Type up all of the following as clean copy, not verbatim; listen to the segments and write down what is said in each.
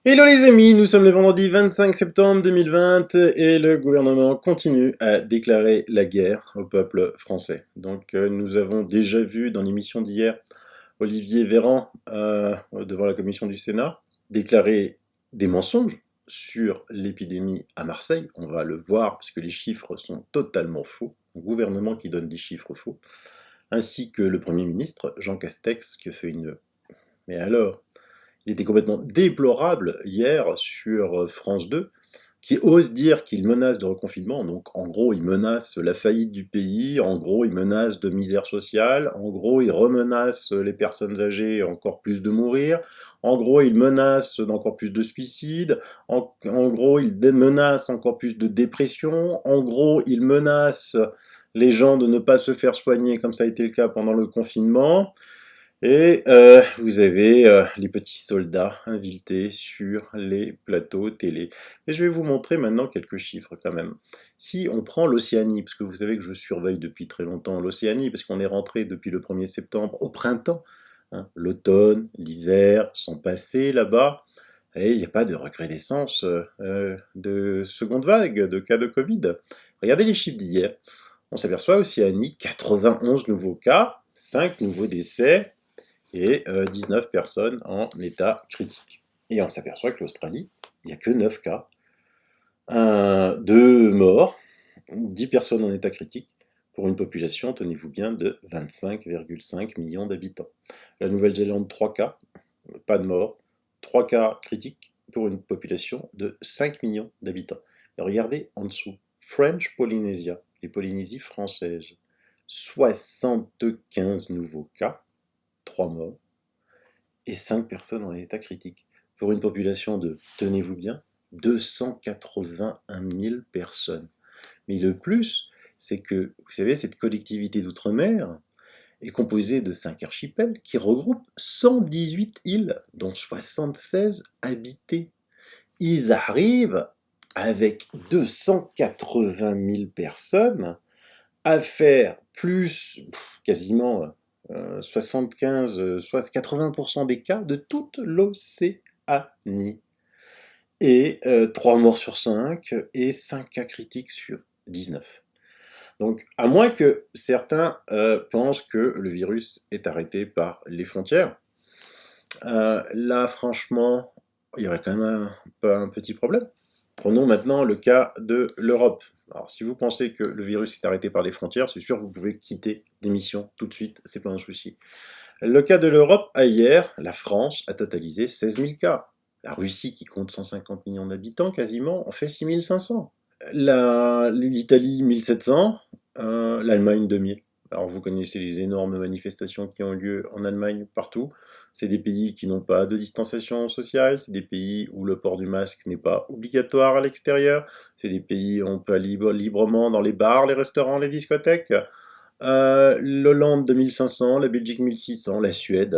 Hello les amis, nous sommes le vendredi 25 septembre 2020 et le gouvernement continue à déclarer la guerre au peuple français. Nous avons déjà vu dans l'émission d'hier Olivier Véran devant la commission du Sénat déclarer des mensonges sur l'épidémie à Marseille. On va le voir parce que les chiffres sont totalement faux. Un gouvernement qui donne des chiffres faux. Ainsi que le Premier ministre Jean Castex qui a fait une... Mais alors, il était complètement déplorable hier sur France 2, qui ose dire qu'il menace de reconfinement. Donc en gros, il menace la faillite du pays, en gros, il menace de misère sociale, en gros, il remenace les personnes âgées encore plus de mourir, en gros, il menace d'encore plus de suicides, en gros, il menace encore plus de dépression, en gros, il menace les gens de ne pas se faire soigner comme ça a été le cas pendant le confinement. Et vous avez les petits soldats invités sur les plateaux télé. Et je vais vous montrer maintenant quelques chiffres quand même. Si on prend l'Océanie, parce que vous savez que je surveille depuis très longtemps l'Océanie, parce qu'on est rentré depuis le 1er septembre au printemps, hein, l'automne, l'hiver sont passés là-bas, et il n'y a pas de recrudescence de seconde vague de cas de Covid. Regardez les chiffres d'hier. On s'aperçoit Océanie, 91 nouveaux cas, 5 nouveaux décès, et 19 personnes en état critique. Et on s'aperçoit que l'Australie, il n'y a que 9 cas, 2 morts, 10 personnes en état critique, pour une population, tenez-vous bien, de 25,5 millions d'habitants. La Nouvelle-Zélande, 3 cas, pas de morts, 3 cas critiques, pour une population de 5 millions d'habitants. Et regardez en dessous, French Polynesia, les Polynésies françaises, 75 nouveaux cas, 3 morts, et 5 personnes en état critique, pour une population de, tenez-vous bien, 281 000 personnes. Mais le plus, c'est que, vous savez, cette collectivité d'outre-mer est composée de 5 archipels qui regroupent 118 îles, dont 76 habitées. Ils arrivent, avec 280 000 personnes, à faire plus, quasiment 75, soit 80% des cas de toute l'Océanie. Et 3 morts sur 5 et 5 cas critiques sur 19. Donc, à moins que certains pensent que le virus est arrêté par les frontières, là, franchement, il y aurait quand même un petit problème. Prenons maintenant le cas de l'Europe. Alors, si vous pensez que le virus est arrêté par les frontières, c'est sûr, vous pouvez quitter l'émission tout de suite, c'est pas un souci. Le cas de l'Europe, hier, la France a totalisé 16 000 cas. La Russie, qui compte 150 millions d'habitants quasiment, en fait 6 500. L'Italie, 1700. L'Allemagne, 2000. Alors vous connaissez les énormes manifestations qui ont lieu en Allemagne partout. C'est des pays qui n'ont pas de distanciation sociale, c'est des pays où le port du masque n'est pas obligatoire à l'extérieur, c'est des pays où on peut aller librement dans les bars, les restaurants, les discothèques. L'Hollande 2500, la Belgique 1600, la Suède,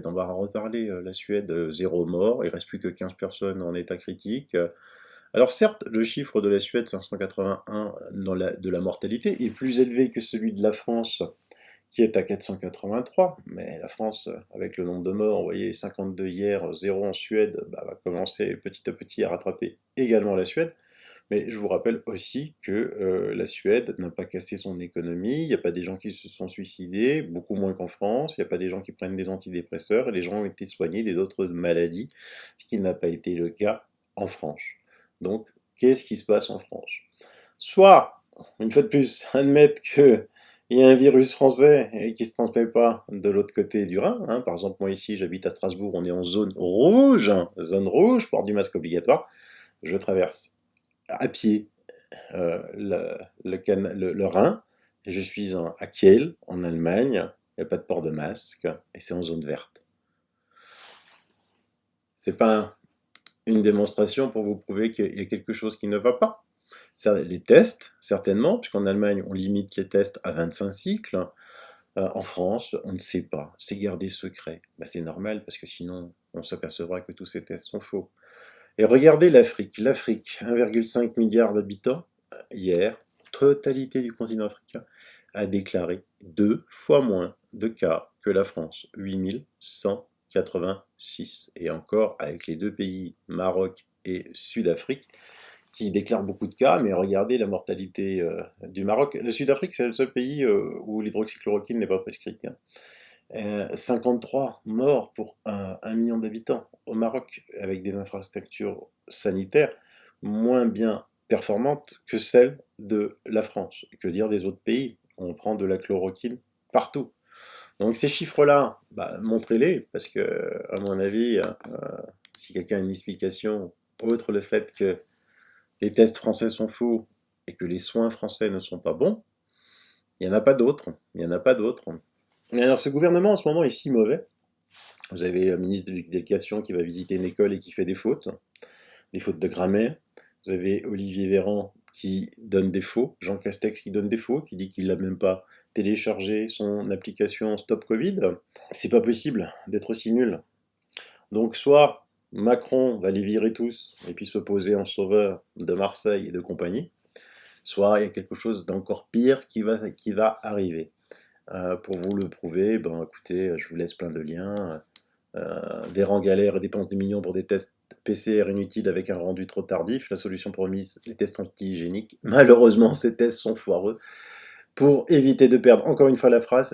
on va en reparler, la Suède, 0 mort, il reste plus que 15 personnes en état critique. Alors certes, le chiffre de la Suède, 581 de la mortalité, est plus élevé que celui de la France, qui est à 483, mais la France, avec le nombre de morts, vous voyez, 52 hier, 0 en Suède, va commencer petit à petit à rattraper également la Suède. Mais je vous rappelle aussi que la Suède n'a pas cassé son économie, il n'y a pas des gens qui se sont suicidés, beaucoup moins qu'en France, il n'y a pas des gens qui prennent des antidépresseurs, et les gens ont été soignés d'autres maladies, ce qui n'a pas été le cas en France. Donc, qu'est-ce qui se passe en France? Soit, une fois de plus, admettre qu'il y a un virus français et qui ne se transmet pas de l'autre côté du Rhin. Hein. Par exemple, moi ici, j'habite à Strasbourg, on est en zone rouge, port du masque obligatoire. Je traverse à pied le Rhin, et je suis à Kiel, en Allemagne, il n'y a pas de port de masque, et c'est en zone verte. C'est pas une démonstration pour vous prouver qu'il y a quelque chose qui ne va pas. Les tests, certainement, puisqu'en Allemagne, on limite les tests à 25 cycles. En France, on ne sait pas. C'est gardé secret. C'est normal, parce que sinon, on s'apercevra que tous ces tests sont faux. Et regardez l'Afrique. L'Afrique, 1,5 milliard d'habitants, hier, totalité du continent africain, a déclaré 2 fois moins de cas que la France, 8 100 86. Et encore, avec les deux pays, Maroc et Sud-Afrique, qui déclarent beaucoup de cas, mais regardez la mortalité du Maroc. Le Sud-Afrique, c'est le seul pays où l'hydroxychloroquine n'est pas prescrite, hein. 53 morts pour 1 million d'habitants au Maroc, avec des infrastructures sanitaires moins bien performantes que celles de la France. Que dire des autres pays? On prend de la chloroquine partout. Donc ces chiffres-là, bah, montrez-les, parce que, à mon avis, si quelqu'un a une explication, outre le fait que les tests français sont faux et que les soins français ne sont pas bons, il n'y en a pas d'autres. Il n'y en a pas d'autres. Et alors ce gouvernement en ce moment est si mauvais. Vous avez un ministre de l'Éducation qui va visiter une école et qui fait des fautes de grammaire. Vous avez Olivier Véran qui donne des faux, Jean Castex qui donne des faux, qui dit qu'il n'a même pas téléchargé son application Stop Covid. C'est pas possible d'être aussi nul. Donc soit Macron va les virer tous et puis se poser en sauveur de Marseille et de compagnie, soit il y a quelque chose d'encore pire qui va arriver. Pour vous le prouver, ben, écoutez, je vous laisse plein de liens. Véran galère et dépense des millions pour des tests PCR inutiles avec un rendu trop tardif. La solution promise, les tests anti-hygiéniques. Malheureusement, ces tests sont foireux. Pour éviter de perdre encore une fois la face,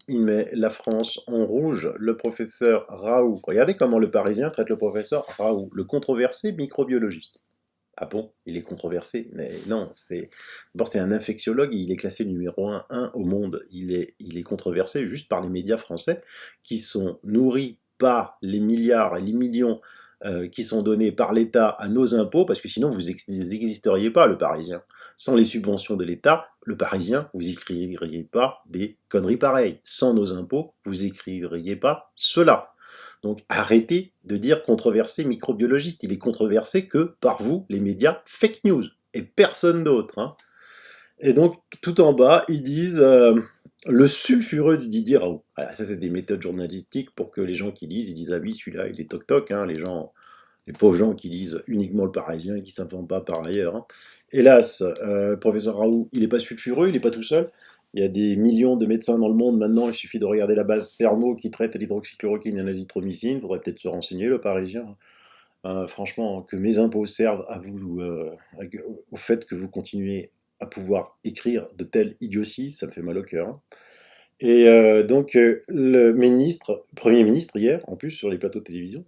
il met la France en rouge. Le professeur Raoult, regardez comment le Parisien traite le professeur Raoult, le controversé microbiologiste. Ah bon, il est controversé, mais non, d'abord c'est un infectiologue, il est classé numéro 1 au monde. Il est controversé juste par les médias français qui sont nourris par les milliards et les millions qui sont donnés par l'État à nos impôts, parce que sinon vous n'existeriez pas, le Parisien. Sans les subventions de l'État, le Parisien, vous n'écririez pas des conneries pareilles. Sans nos impôts, vous n'écririez pas cela. Donc arrêtez de dire controversé microbiologiste, il est controversé que par vous, les médias fake news, et personne d'autre, hein. Et donc tout en bas, ils disent le sulfureux de Didier Raoult. Voilà, ça c'est des méthodes journalistiques pour que les gens qui lisent, ils disent ah oui celui-là il est toc toc, hein, les pauvres gens qui lisent uniquement le Parisien, qui ne s'informent pas par ailleurs, hein. Hélas, le professeur Raoult, il n'est pas sulfureux, il n'est pas tout seul. Il y a des millions de médecins dans le monde maintenant, il suffit de regarder la base Cerveau qui traite l'hydroxychloroquine et l'azithromycine, il faudrait peut-être se renseigner, le Parisien. Franchement, que mes impôts servent à vous, au fait que vous continuez à pouvoir écrire de telles idioties, ça me fait mal au cœur, hein. Et donc, le Premier ministre, hier, en plus, sur les plateaux de télévision,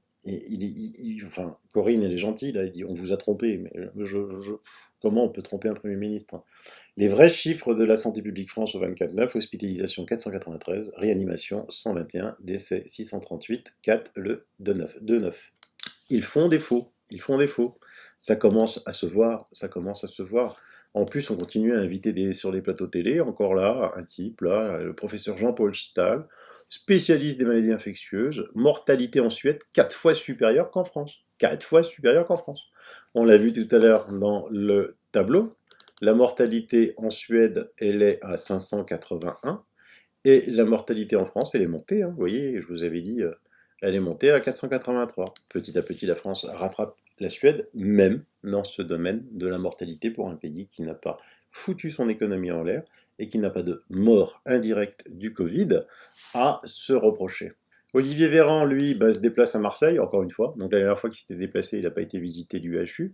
enfin, Corinne, elle est gentille, là, elle dit on vous a trompé, mais comment on peut tromper un Premier ministre, hein? Les vrais chiffres de la santé publique France au 24/9, hospitalisation 493, réanimation 121, décès 638, 4 le 2/9. Ils font défaut, ils font défaut. Ça commence à se voir, ça commence à se voir. En plus, on continue à inviter sur les plateaux télé, encore là, un type, là, le professeur Jean-Paul Stahl, spécialiste des maladies infectieuses, mortalité en Suède 4 fois supérieure qu'en France. 4 fois supérieure qu'en France. On l'a vu tout à l'heure dans le tableau. La mortalité en Suède, elle est à 581. Et la mortalité en France, elle est montée, hein. Vous voyez, je vous avais dit, elle est montée à 483. Petit à petit, la France rattrape la Suède, même dans ce domaine de la mortalité pour un pays qui n'a pas foutu son économie en l'air et qui n'a pas de mort indirecte du Covid à se reprocher. Olivier Véran, lui, se déplace à Marseille, encore une fois. Donc la dernière fois qu'il s'était déplacé, il n'a pas été visiter l'UHU.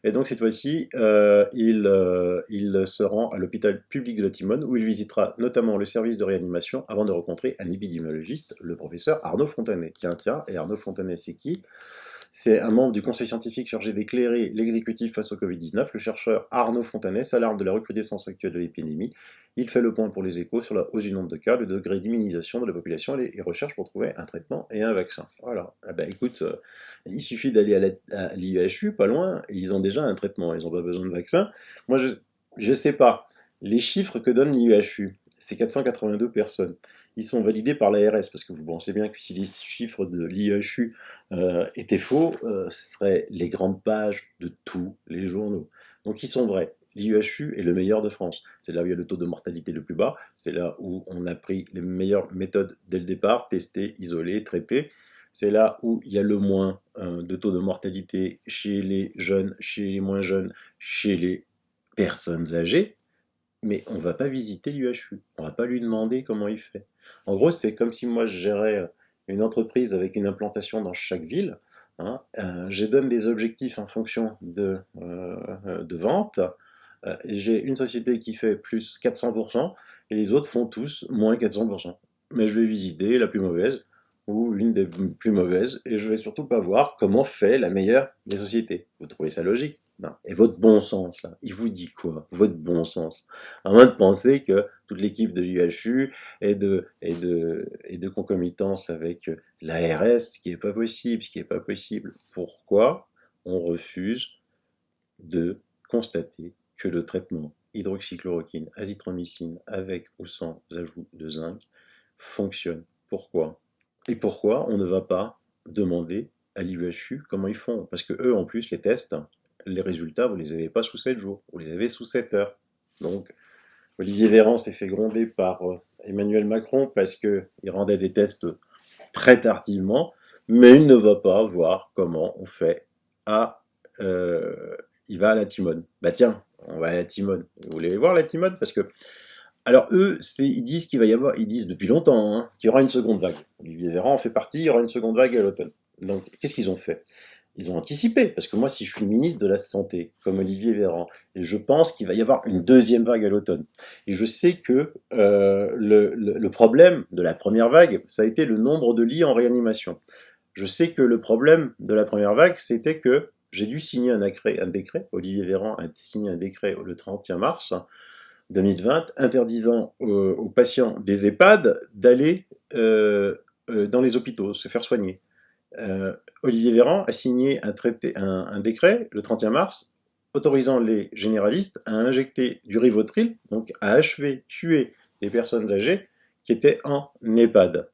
Et donc cette fois-ci, il se rend à l'hôpital public de la Timone, où il visitera notamment le service de réanimation avant de rencontrer un épidémiologiste, le professeur Arnaud Fontanet. Tiens, et Arnaud Fontanet, c'est qui? C'est un membre du conseil scientifique chargé d'éclairer l'exécutif face au Covid-19. Le chercheur Arnaud Fontanet s'alarme de la recrudescence actuelle de l'épidémie. Il fait le point pour les Échos sur la hausse du nombre de cas, le degré d'immunisation de la population et les recherches pour trouver un traitement et un vaccin. Voilà. Ah ben, écoute, il suffit d'aller à l'IHU, pas loin, et ils ont déjà un traitement, ils n'ont pas besoin de vaccin. Moi, je sais pas. Les chiffres que donne l'IHU, c'est 482 personnes. Ils sont validés par l'ARS, parce que vous pensez bien que si les chiffres de l'IHU étaient faux, ce seraient les grandes pages de tous les journaux. Donc ils sont vrais. L'IHU est le meilleur de France. C'est là où il y a le taux de mortalité le plus bas. C'est là où on a pris les meilleures méthodes dès le départ, tester, isoler, traiter. C'est là où il y a le moins de taux de mortalité chez les jeunes, chez les moins jeunes, chez les personnes âgées. Mais on va pas visiter l'UHU, on va pas lui demander comment il fait. En gros, c'est comme si moi je gérais une entreprise avec une implantation dans chaque ville, hein, je donne des objectifs en fonction de vente, et j'ai une société qui fait plus 400%, et les autres font tous moins 400%. Mais je vais visiter la plus mauvaise, ou une des plus mauvaises, et je vais surtout pas voir comment fait la meilleure des sociétés. Vous trouvez ça logique? Non. Et votre bon sens, là, il vous dit quoi? Votre bon sens. À moins de penser que toute l'équipe de l'UHU est de concomitance avec l'ARS, ce qui n'est pas possible, ce qui n'est pas possible. Pourquoi on refuse de constater que le traitement hydroxychloroquine, azithromycine, avec ou sans ajout de zinc, fonctionne? Pourquoi? Et pourquoi on ne va pas demander à l'IUHU comment ils font? Parce que eux, en plus, les tests, les résultats, vous ne les avez pas sous 7 jours, vous les avez sous 7 heures. Donc, Olivier Véran s'est fait gronder par Emmanuel Macron parce qu'il rendait des tests très tardivement, mais il ne va pas voir comment on fait à... il va à la Timone. Bah tiens, on va à la Timone. Vous voulez voir la Timone? Parce que alors eux, ils disent qu'il va y avoir, ils disent depuis longtemps, hein, qu'il y aura une seconde vague. Olivier Véran en fait partie, il y aura une seconde vague à l'automne. Donc qu'est-ce qu'ils ont fait? Ils ont anticipé, parce que moi si je suis ministre de la Santé, comme Olivier Véran, et je pense qu'il va y avoir une deuxième vague à l'automne. Et je sais que le problème de la première vague, ça a été le nombre de lits en réanimation. Je sais que le problème de la première vague, c'était que j'ai dû signer un décret, Olivier Véran a signé un décret le 31 mars, 2020 interdisant aux patients des EHPAD d'aller dans les hôpitaux, se faire soigner. Olivier Véran a signé un décret le 31 mars autorisant les généralistes à injecter du Rivotril, donc à achever, tuer les personnes âgées qui étaient en EHPAD.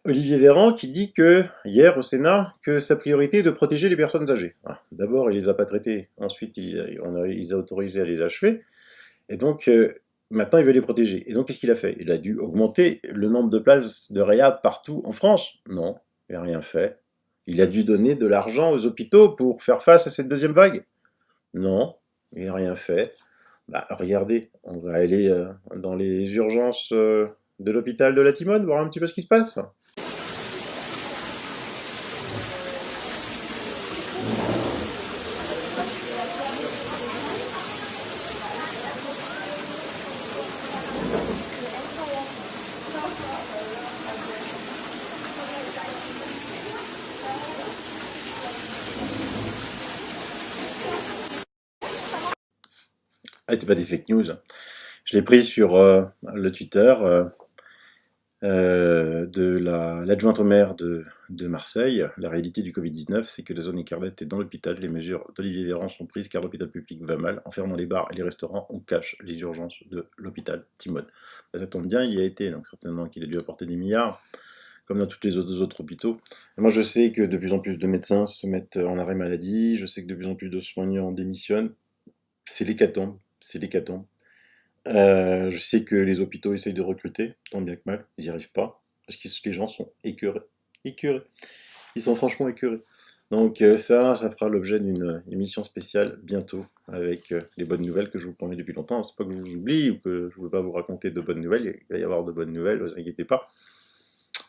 Olivier Véran qui dit que, hier au Sénat, que sa priorité est de protéger les personnes âgées. D'abord, il les a pas traitées, ensuite, il les a autorisés à les achever. Et donc, maintenant, il veut les protéger. Et donc, qu'est-ce qu'il a fait? Il a dû augmenter le nombre de places de réhab partout en France? Non, il n'a rien fait. Il a dû donner de l'argent aux hôpitaux pour faire face à cette deuxième vague? Non, il n'a rien fait. Bah, regardez, on va aller dans les urgences de l'hôpital de la Timone, voir un petit peu ce qui se passe. Ah, c'est pas des fake news. Je l'ai pris sur le Twitter de l'adjointe au maire de Marseille. La réalité du Covid-19, c'est que la zone écarlate est dans l'hôpital. Les mesures d'Olivier Véran sont prises car l'hôpital public va mal. En fermant les bars et les restaurants, on cache les urgences de l'hôpital Timone. Ça tombe bien, il y a été, donc certainement qu'il a dû apporter des milliards, comme dans tous les autres hôpitaux. Et moi, je sais que de plus en plus de médecins se mettent en arrêt maladie. Je sais que de plus en plus de soignants démissionnent. C'est l'hécatombe. C'est l'hécatombe. Je sais que les hôpitaux essayent de recruter, tant bien que mal, ils n'y arrivent pas, parce que les gens sont écœurés. Écœurés. Ils sont franchement écœurés. Donc ça fera l'objet d'une émission spéciale bientôt, avec les bonnes nouvelles que je vous promets depuis longtemps. C'est pas que je vous oublie ou que je ne veux pas vous raconter de bonnes nouvelles, il va y avoir de bonnes nouvelles, ne vous inquiétez pas.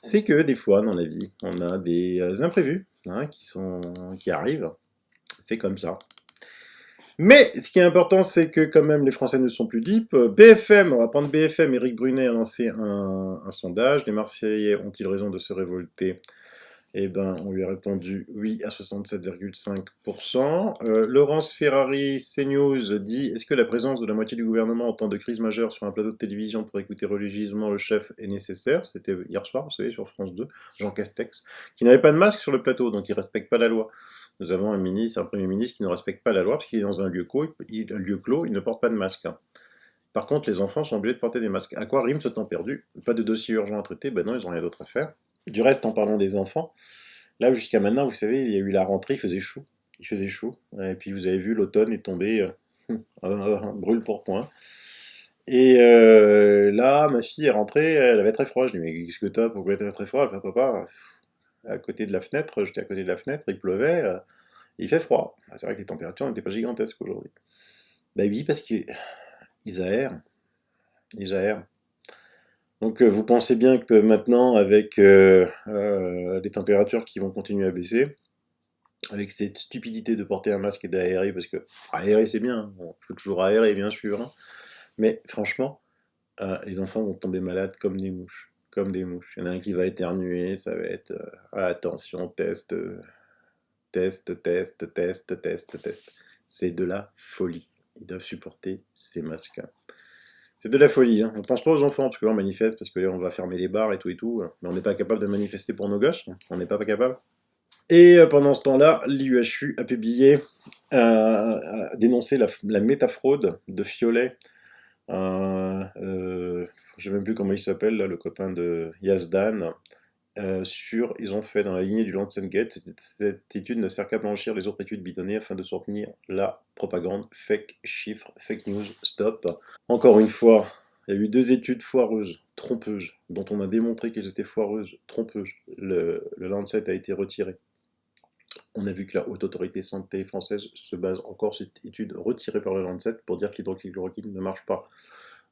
C'est que des fois, dans la vie, on a des imprévus hein, qui arrivent. C'est comme ça. Mais ce qui est important, c'est que quand même les Français ne sont plus dupes. BFM, on va prendre BFM, Éric Brunet a lancé un sondage. Les Marseillais ont-ils raison de se révolter? Eh ben, on lui a répondu oui à 67,5%. Laurence Ferrari, CNews, dit: est-ce que la présence de la moitié du gouvernement en temps de crise majeure sur un plateau de télévision pour écouter religieusement le chef est nécessaire? C'était hier soir, vous savez, sur France 2, Jean Castex, qui n'avait pas de masque sur le plateau, donc il ne respecte pas la loi. Nous avons un Premier ministre qui ne respecte pas la loi parce qu'il est dans un lieu clos, il ne porte pas de masque. Par contre, les enfants sont obligés de porter des masques. À quoi rime ce temps perdu? Pas de dossier urgent à traiter? Ben non, ils n'ont rien d'autre à faire. Du reste, en parlant des enfants, là jusqu'à maintenant, vous savez, il y a eu la rentrée, il faisait chaud. Il faisait chaud. Et puis vous avez vu, l'automne est tombé, brûle pour point. Et là, ma fille est rentrée, elle avait très froid. Je lui dis: mais qu'est-ce que t'as? Pourquoi t'as très froid? Elle fait: papa, à côté de la fenêtre, j'étais à côté de la fenêtre, il pleuvait, il fait froid. C'est vrai que les températures n'étaient pas gigantesques aujourd'hui. Bah oui, parce qu'ils aèrent. Ils aèrent. Donc vous pensez bien que maintenant, avec des températures qui vont continuer à baisser, avec cette stupidité de porter un masque et d'aérer, parce que aérer c'est bien, il faut toujours aérer bien sûr, hein, mais franchement, les enfants vont tomber malades comme des mouches. Comme des mouches. Il y en a un qui va éternuer, ça va être attention, test, test, test, test, test, test. C'est de la folie. Ils doivent supporter ces masques. C'est de la folie, hein. On pense pas aux enfants, parce que là on manifeste, parce que là on va fermer les bars et tout, mais on n'est pas capable de manifester pour nos gosses, on n'est pas capable. Et pendant ce temps-là, l'IUHU a publié, a dénoncé la métafraude de Fiolet. Je ne sais même plus comment il s'appelle, là, le copain de Yazdan. Ils ont fait dans la lignée du Lancet-Gate, cette étude ne sert qu'à blanchir les autres études bidonnées afin de soutenir la propagande, fake chiffres, fake news, stop. Encore une fois, il y a eu 2 études foireuses, trompeuses, dont on a démontré qu'elles étaient foireuses, trompeuses. Le Lancet a été retiré. On a vu que la Haute Autorité Santé française se base encore sur cette étude retirée par le Lancet pour dire que l'hydroxychloroquine ne marche pas.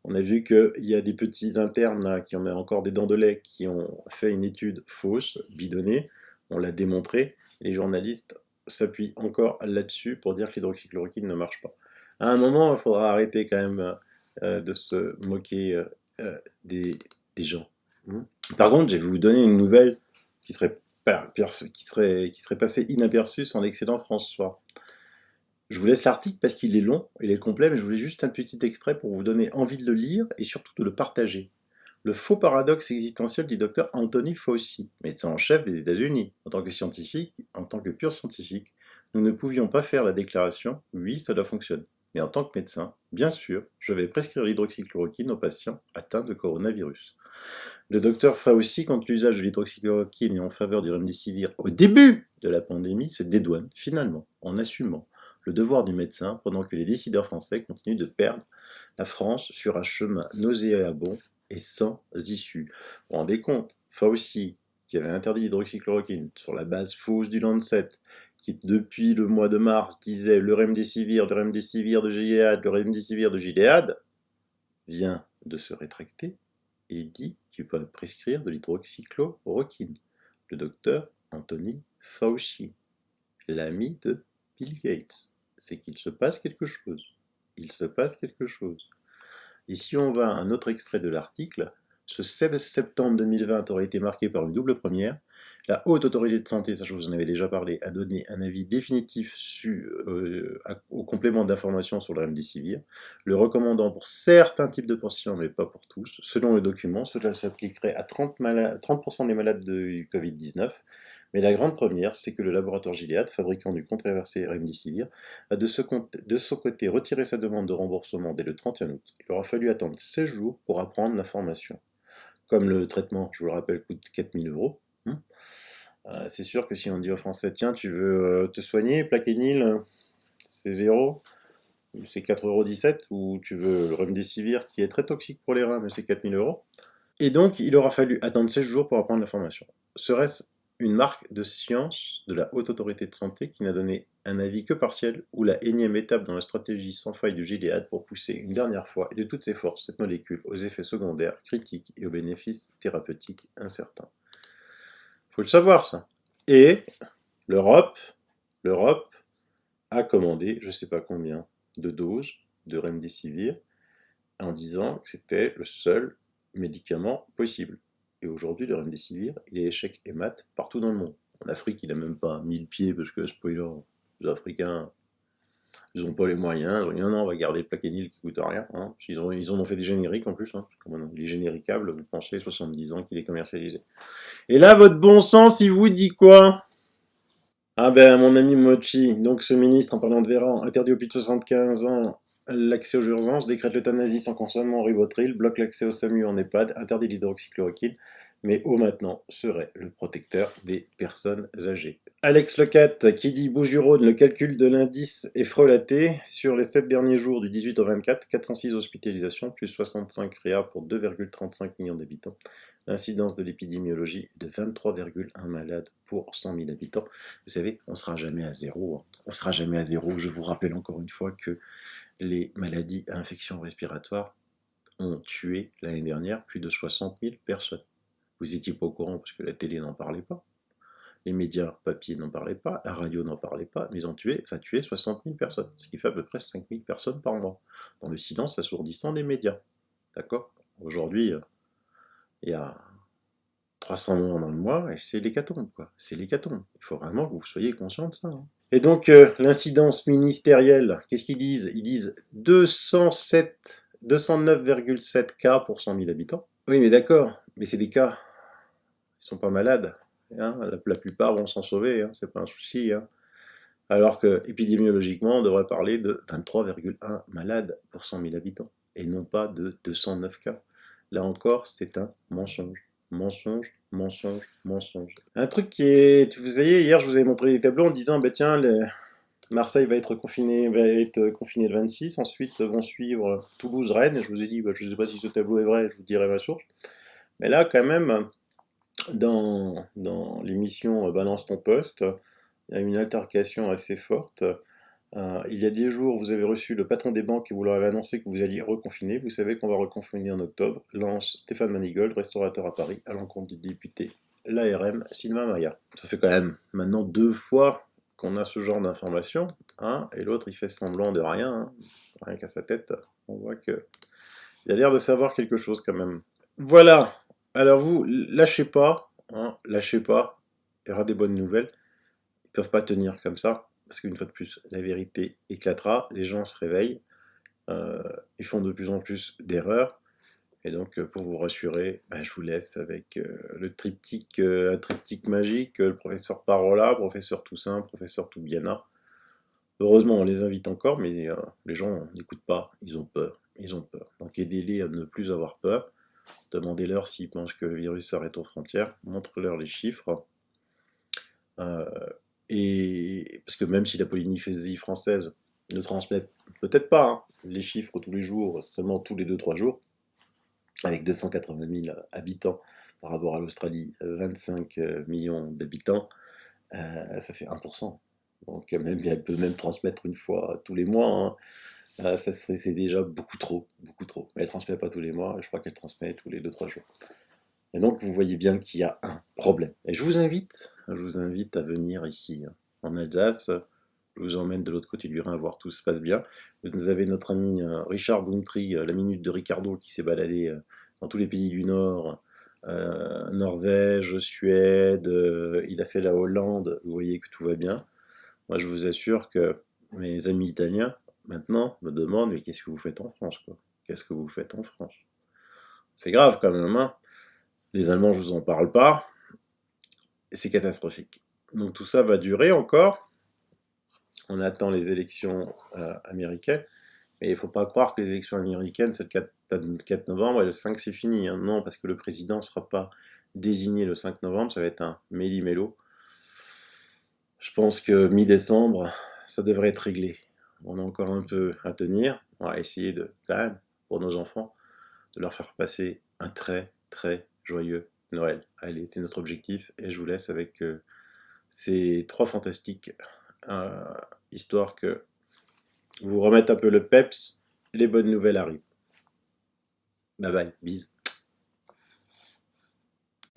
On a vu qu'il y a des petits internes là, qui ont encore des dents de lait, qui ont fait une étude fausse, bidonnée, on l'a démontré, et les journalistes s'appuient encore là-dessus pour dire que l'hydroxychloroquine ne marche pas. À un moment, il faudra arrêter quand même de se moquer des gens. Par contre, je vais vous donner une nouvelle qui serait, qui serait passée inaperçue sans l'excédent François. Je vous laisse l'article parce qu'il est long, il est complet, mais je voulais juste un petit extrait pour vous donner envie de le lire et surtout de le partager. Le faux paradoxe existentiel du docteur Anthony Fauci, médecin en chef des États-Unis. En tant que scientifique, en tant que pur scientifique, nous ne pouvions pas faire la déclaration « oui, ça doit fonctionner ». Mais en tant que médecin, bien sûr, je vais prescrire l'hydroxychloroquine aux patients atteints de coronavirus. Le docteur Fauci, contre l'usage de l'hydroxychloroquine et en faveur du remdesivir au début de la pandémie, se dédouane finalement en assumant le devoir du médecin pendant que les décideurs français continuent de perdre la France sur un chemin nauséabond et sans issue. Vous vous rendez compte, Fauci, qui avait interdit l'hydroxychloroquine sur la base fausse du Lancet, qui depuis le mois de mars disait le remdesivir de Gilead, le remdesivir de Gilead, vient de se rétracter et dit qu'il peut prescrire de l'hydroxychloroquine. Le docteur Anthony Fauci, l'ami de Bill Gates. C'est qu'il se passe quelque chose. Il se passe quelque chose. Et si on va à un autre extrait de l'article, ce 16 septembre 2020 aurait été marqué par une double première. La Haute Autorité de Santé, ça je vous en avais déjà parlé, a donné un avis définitif au complément d'information sur le remdesivir, le recommandant pour certains types de patients, mais pas pour tous. Selon le document, cela s'appliquerait à 30% des malades de Covid-19. Mais la grande première, c'est que le laboratoire Gilead, fabricant du controversé remdesivir, a de son côté retiré sa demande de remboursement dès le 31 août. Il aura fallu attendre 16 jours pour apprendre l'information. Comme le traitement, je vous le rappelle, coûte 4000 euros. C'est sûr que si on dit aux Français, tiens, tu veux te soigner, Plaquenil, c'est 0, c'est 4,17 €, ou tu veux le remdesivir qui est très toxique pour les reins, mais c'est 4000 euros. Et donc, il aura fallu attendre 16 jours pour apprendre l'information. Serait-ce une marque de science de la Haute Autorité de Santé qui n'a donné un avis que partiel, ou la énième étape dans la stratégie sans faille du Gilead pour pousser une dernière fois et de toutes ses forces cette molécule aux effets secondaires critiques et aux bénéfices thérapeutiques incertains? Faut le savoir, ça. Et l'Europe a commandé je ne sais pas combien de doses de remdesivir en disant que c'était le seul médicament possible. Et aujourd'hui, le remdesivir, il est échec et mat partout dans le monde. En Afrique, il n'a même pas 1000 pieds, parce que, spoiler, les Africains, ils n'ont pas les moyens. Ils ont dit non, on va garder le Plaquenil qui coûte rien. Hein. Ils en ont fait des génériques en plus. Hein. Il est généricable, vous pensez, 70 ans qu'il est commercialisé. Et là, votre bon sens, il vous dit quoi? Ah ben, mon ami Mochi, donc ce ministre, en parlant de Véran, interdit aux plus de 75 ans l'accès aux urgences, décrète l'euthanasie sans consentement en Rivotril, bloque l'accès au SAMU en EHPAD, interdit l'hydroxychloroquine, mais au maintenant serait le protecteur des personnes âgées. Alex Lecat, qui dit Bouches-du-Rhône, le calcul de l'indice est frelaté. Sur les 7 derniers jours du 18 au 24, 406 hospitalisations, plus 65 réa pour 2,35 millions d'habitants. L'incidence de l'épidémiologie est de 23,1 malades pour 100 000 habitants. Vous savez, on ne sera jamais à zéro. Hein. On ne sera jamais à zéro. Je vous rappelle encore une fois que les maladies à infection respiratoire ont tué l'année dernière plus de 60 000 personnes. Vous n'étiez pas au courant parce que la télé n'en parlait pas, les médias papier n'en parlaient pas, la radio n'en parlait pas, mais ça a tué 60 000 personnes, ce qui fait à peu près 5 000 personnes par mois, dans le silence assourdissant des médias. D'accord? Aujourd'hui, il y a 300 morts dans le mois, et c'est l'hécatombe, quoi. C'est l'hécatombe. Il faut vraiment que vous soyez conscient de ça. Hein. Et donc, l'incidence ministérielle, qu'est-ce qu'ils disent? Ils disent 209,7 cas pour 100 000 habitants. Oui, mais d'accord, mais c'est des cas. Ils sont pas malades. Hein, la plupart vont s'en sauver, hein, c'est pas un souci. Hein. Alors que, épidémiologiquement, on devrait parler de 23,1 malades pour 100 000 habitants, et non pas de 209 cas. Là encore, c'est un mensonge. Mensonge, mensonge, mensonge. Un truc qui est... Vous voyez, hier, je vous avais montré les tableaux en disant, bah tiens, Marseille va être confiné le 26, ensuite vont suivre Toulouse, Rennes, et je vous ai dit, bah, je ne sais pas si ce tableau est vrai, je vous dirai ma source. Mais là, quand même, dans l'émission Balance ton poste, il y a une altercation assez forte. Il y a des jours, vous avez reçu le patron des banques et vous leur avez annoncé que vous alliez reconfiner. Vous savez qu'on va reconfiner en octobre. Lance Stéphane Manigold, restaurateur à Paris, à l'encontre du député l'ARM Sylvain Maillard. Ça fait quand même maintenant 2 fois qu'on a ce genre d'informations, hein, et l'autre il fait semblant de rien, hein, rien qu'à sa tête. On voit que il a l'air de savoir quelque chose quand même. Voilà. Alors vous, lâchez pas, hein, lâchez pas. Il y aura des bonnes nouvelles. Ils peuvent pas tenir comme ça. Parce qu'une fois de plus, la vérité éclatera, les gens se réveillent, ils font de plus en plus d'erreurs, et donc pour vous rassurer, bah, je vous laisse avec un triptyque magique, le professeur Parola, professeur Toussaint, professeur Toubiana. Heureusement, on les invite encore, mais les gens n'écoutent pas, ils ont peur, ils ont peur. Donc aidez-les à ne plus avoir peur, demandez-leur s'ils pensent que le virus s'arrête aux frontières, montrez-leur les chiffres, et parce que même si la Polynésie française ne transmet peut-être pas hein, les chiffres tous les jours, seulement tous les 2-3 jours, avec 280 000 habitants par rapport à l'Australie, 25 millions d'habitants, ça fait 1%. Donc même, elle peut même transmettre une fois tous les mois. Hein. C'est déjà beaucoup trop, beaucoup trop. Mais elle ne transmet pas tous les mois, je crois qu'elle transmet tous les 2-3 jours. Et donc vous voyez bien qu'il y a un problème. Et je vous invite à venir ici en Alsace. Je vous emmène de l'autre côté du Rhin voir tout se passe bien. Vous avez notre ami Richard Gountry, la minute de Ricardo, qui s'est baladé dans tous les pays du Nord, Norvège, Suède, il a fait la Hollande, vous voyez que tout va bien. Moi je vous assure que mes amis italiens, maintenant, me demandent, mais qu'est-ce que vous faites en France, quoi? Qu'est-ce que vous faites en France? C'est grave quand même, hein. Les Allemands, je vous en parle pas. C'est catastrophique. Donc tout ça va durer encore. On attend les élections américaines. Mais il ne faut pas croire que les élections américaines, c'est le 4 novembre et le 5 c'est fini. Hein. Non, parce que le président ne sera pas désigné le 5 novembre, ça va être un méli-mélo. Je pense que mi-décembre, ça devrait être réglé. On a encore un peu à tenir. On va essayer de, quand même, pour nos enfants, de leur faire passer un très, très joyeux Noël. Allez, c'est notre objectif et je vous laisse avec ces 3 fantastiques histoire que vous remettre un peu le peps, les bonnes nouvelles arrivent. Bye bye, bisous.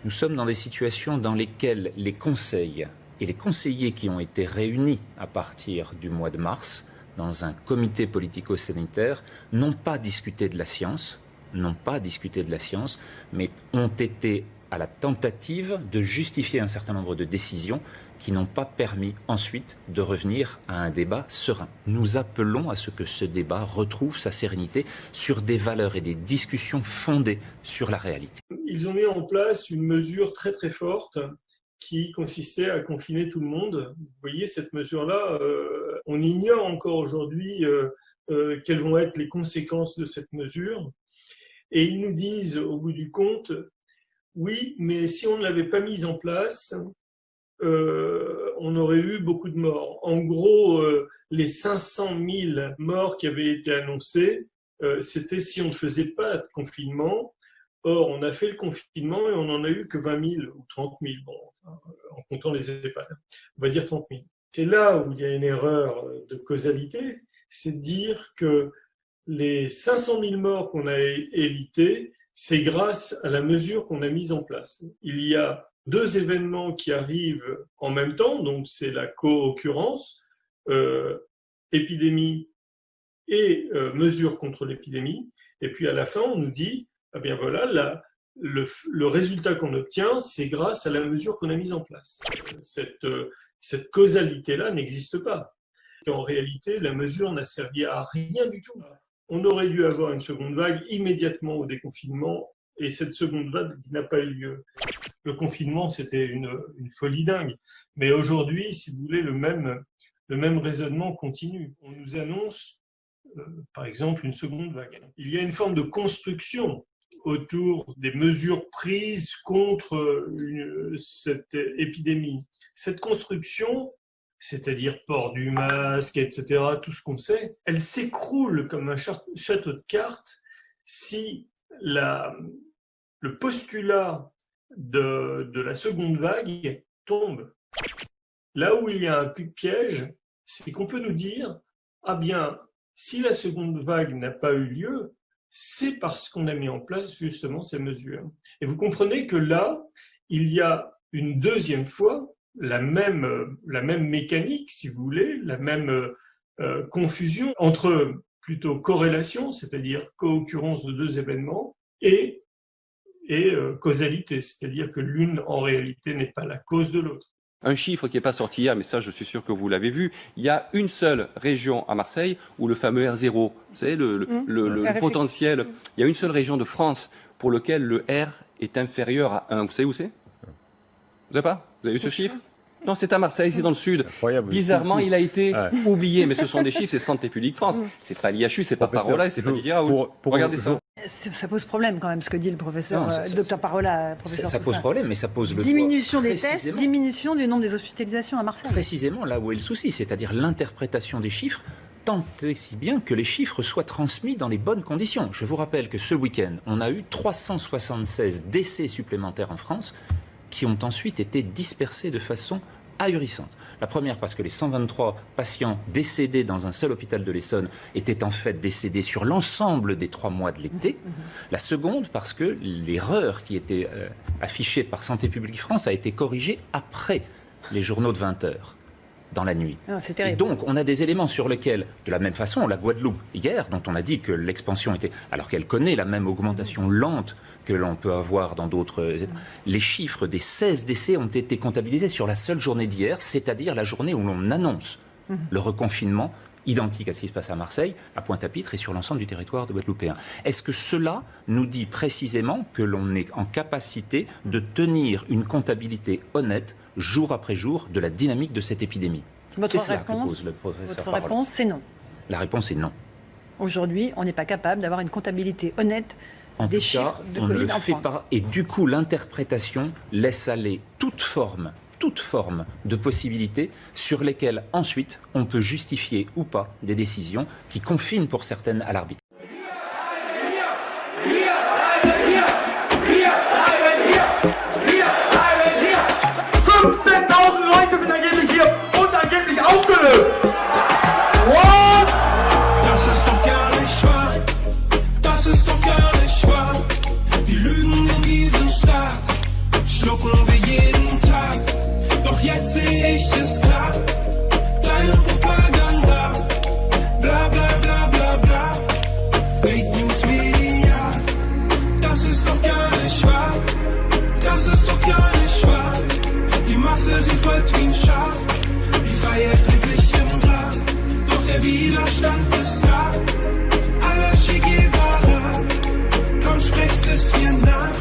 Nous sommes dans des situations dans lesquelles les conseils et les conseillers qui ont été réunis à partir du mois de mars dans un comité politico-sanitaire n'ont pas discuté de la science, mais ont été à la tentative de justifier un certain nombre de décisions qui n'ont pas permis ensuite de revenir à un débat serein. Nous appelons à ce que ce débat retrouve sa sérénité sur des valeurs et des discussions fondées sur la réalité. Ils ont mis en place une mesure très très forte qui consistait à confiner tout le monde. Vous voyez, cette mesure-là, on ignore encore aujourd'hui quelles vont être les conséquences de cette mesure. Et ils nous disent, au bout du compte, oui, mais si on ne l'avait pas mise en place, on aurait eu beaucoup de morts. En gros, les 500 000 morts qui avaient été annoncés, c'était si on ne faisait pas de confinement. Or, on a fait le confinement et on n'en a eu que 20 000 ou 30 000, bon, enfin, en comptant les EHPAD. On va dire 30 000. C'est là où il y a une erreur de causalité, c'est de dire que les 500 000 morts qu'on a évités, c'est grâce à la mesure qu'on a mise en place. Il y a 2 événements qui arrivent en même temps, donc c'est la co-occurrence, épidémie et mesures contre l'épidémie. Et puis à la fin, on nous dit, eh bien voilà, le résultat qu'on obtient, c'est grâce à la mesure qu'on a mise en place. Cette causalité-là n'existe pas. Et en réalité, la mesure n'a servi à rien du tout. On aurait dû avoir une seconde vague immédiatement au déconfinement, et cette seconde vague n'a pas eu lieu. Le confinement, c'était une folie dingue. Mais aujourd'hui, si vous voulez, le même raisonnement continue. On nous annonce, par exemple, une seconde vague. Il y a une forme de construction autour des mesures prises contre cette épidémie. Cette construction, c'est-à-dire port du masque, etc., tout ce qu'on sait, elle s'écroule comme un château de cartes si le postulat de la seconde vague tombe. Là où il y a un piège, c'est qu'on peut nous dire, ah bien, si la seconde vague n'a pas eu lieu, c'est parce qu'on a mis en place justement ces mesures. Et vous comprenez que là, il y a une deuxième fois la même mécanique, si vous voulez, la même confusion entre plutôt corrélation, c'est-à-dire co-occurrence de 2 événements, et causalité, c'est-à-dire que l'une en réalité n'est pas la cause de l'autre. Un chiffre qui n'est pas sorti hier, mais ça je suis sûr que vous l'avez vu, il y a une seule région à Marseille où le fameux R0, vous savez, le potentiel, il y a une seule région de France pour laquelle le R est inférieur à 1. Vous savez où c'est? Vous savez pas? Vous avez vu ce chiffre? Non, c'est à Marseille, c'est dans le sud. Bizarrement, il a été oublié, mais ce sont des chiffres, c'est Santé publique France. C'est pas l'IHU, c'est pas Parola, c'est pas Didier Raoult. Regardez ça. Ça pose problème quand même ce que dit le professeur, docteur Parola. Ça pose problème, mais ça pose le diminution des tests, diminution du nombre des hospitalisations à Marseille. Précisément là où est le souci, c'est-à-dire l'interprétation des chiffres, tant et si bien que les chiffres soient transmis dans les bonnes conditions. Je vous rappelle que ce week-end, on a eu 376 décès supplémentaires en France qui ont ensuite été dispersés de façon ahurissante. La première parce que les 123 patients décédés dans un seul hôpital de l'Essonne étaient en fait décédés sur l'ensemble des 3 mois de l'été. La seconde parce que l'erreur qui était affichée par Santé publique France a été corrigée après les journaux de 20 heures. Dans la nuit. C'est terrible. Et donc, on a des éléments sur lesquels, de la même façon, la Guadeloupe, hier, dont on a dit que l'expansion était... Alors qu'elle connaît la même augmentation lente que l'on peut avoir dans d'autres... Les chiffres des 16 décès ont été comptabilisés sur la seule journée d'hier, c'est-à-dire la journée où l'on annonce le reconfinement, identique à ce qui se passe à Marseille, à Pointe-à-Pitre et sur l'ensemble du territoire de guadeloupéen. Est-ce que cela nous dit précisément que l'on est en capacité de tenir une comptabilité honnête jour après jour de la dynamique de cette épidémie? Votre réponse, c'est non. La réponse est non. Aujourd'hui, on n'est pas capable d'avoir une comptabilité honnête des chiffres de Covid en France. Et du coup, l'interprétation laisse aller toute forme de possibilités sur lesquelles ensuite on peut justifier ou pas des décisions qui confinent pour certaines à l'arbitre. Leute sind angeblich hier und angeblich aufgelöst. What? Das ist doch gar nicht wahr. Das ist doch gar nicht wahr. Die Lügen in diesem Staat schlucken wir jeden Tag. Doch jetzt sehe ich es klar. Deine Propaganda. Bla bla bla bla bla. Fake News Media. Das ist doch gar nicht wahr. Das ist doch gar nicht wahr. Die Masse, sie folgt wie ein Schaf, die Freiheit dreht sich im Grab, doch der Widerstand ist da. Alla Che Guevara, komm, sprecht es mir nach.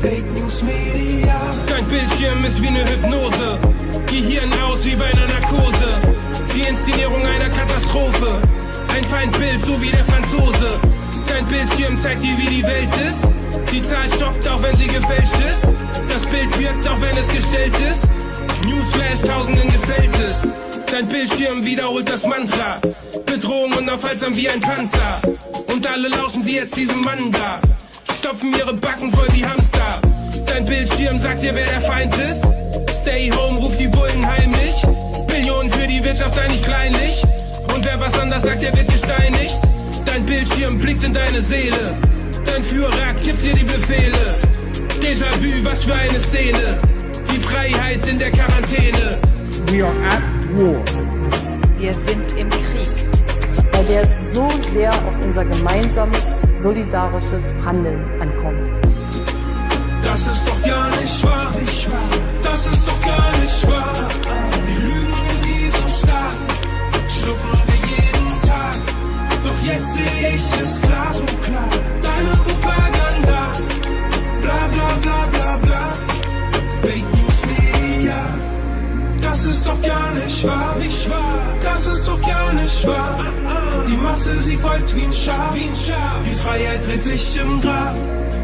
Fake News Media. Dein Bildschirm ist wie eine Hypnose, Gehirn aus wie bei einer Narkose. Die Inszenierung einer Katastrophe, ein Feindbild so wie der Franzose. Dein Bildschirm zeigt dir, wie die Welt ist. Die Zahl schockt, auch wenn sie gefälscht ist. Das Bild wirkt, auch wenn es gestellt ist. Newsflash, Tausenden gefällt es. Dein Bildschirm wiederholt das Mantra. Bedrohung unaufhaltsam wie ein Panzer. Und alle lauschen sie jetzt diesem Mann da. Stopfen ihre Backen voll wie Hamster. Dein Bildschirm sagt dir, wer der Feind ist. Stay home, ruft die Bullen heimlich. Billionen für die Wirtschaft sei nicht kleinlich. Und wer was anders sagt, der wird gesteinigt. Dein Bildschirm blickt in deine Seele. Dein Führer gibt dir die Befehle. Déjà-vu, was für eine Szene. Die Freiheit in der Quarantäne. We are at war. Wir sind im Krieg. Weil der so sehr auf unser gemeinsames, solidarisches Handeln ankommt. Das ist doch gar nicht wahr. Das ist doch gar nicht wahr. Die Lügen in diesem Staat schlucken wir jeden Tag. Doch jetzt sehe ich es klar, so klar. Deine Propaganda, bla bla bla bla bla. Fake News Media, das ist doch gar nicht wahr. Das ist doch gar nicht wahr. Die Masse, sie folgt wie ein Schaf. Die Freiheit dreht sich im Grab.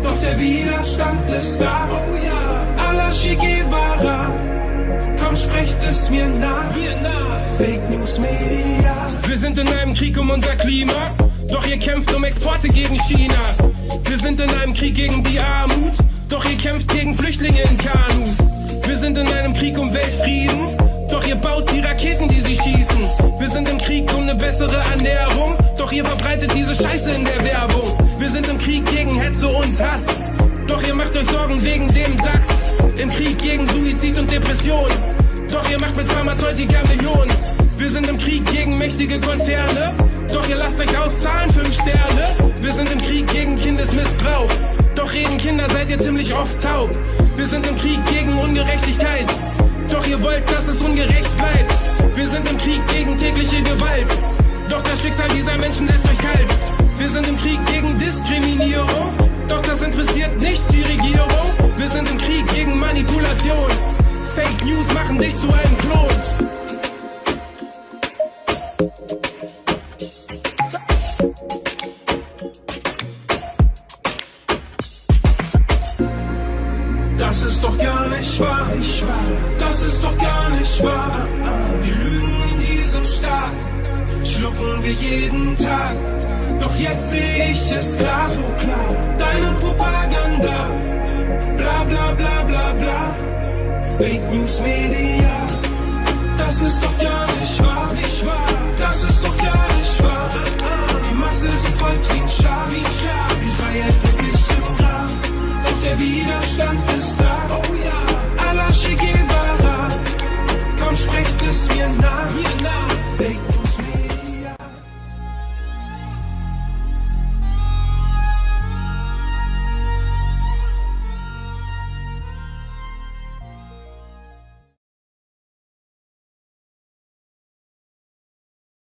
Doch der Widerstand ist da. A la Che Guevara. Komm, sprecht es mir nach. Fake News Media. Wir sind in einem Krieg um unser Klima. Doch ihr kämpft um Exporte gegen China. Wir sind in einem Krieg gegen die Armut. Doch ihr kämpft gegen Flüchtlinge in Kanus. Wir sind in einem Krieg um Weltfrieden. Doch ihr baut die Raketen, die sie schießen. Wir sind im Krieg um eine bessere Ernährung. Doch ihr verbreitet diese Scheiße in der Werbung. Wir sind im Krieg gegen Hetze und Hass. Doch ihr macht euch Sorgen wegen dem DAX. Im Krieg gegen Suizid und Depression. Doch ihr macht mit Pharmazeutika Millionen. Wir sind im Krieg gegen mächtige Konzerne. Doch ihr lasst euch auszahlen 5 Sterne. Wir sind im Krieg gegen Kindesmissbrauch. Doch reden Kinder, seid ihr ziemlich oft taub. Wir sind im Krieg gegen Ungerechtigkeit. Doch ihr wollt, dass es ungerecht bleibt. Wir sind im Krieg gegen tägliche Gewalt. Doch das Schicksal dieser Menschen lässt euch kalt. Wir sind im Krieg gegen Diskriminierung. Doch das interessiert nicht die Regierung. Wir sind im Krieg gegen Manipulation. Fake News machen dich zu einem Klon. Das ist doch gar nicht wahr. Das ist doch gar nicht wahr. Die Lügen in diesem Staat schlucken wir jeden Tag. Doch jetzt sehe ich es klar. Deine Propaganda, bla bla bla bla bla. Fake News Media, das ist doch gar nicht wahr. Das ist doch gar nicht wahr. Die Masse ist folgt wie ein Schaf. Die Freiheit wird sich im Grab. Doch der Widerstand ist da. A la Che Guevara. Komm, sprecht es mir nach.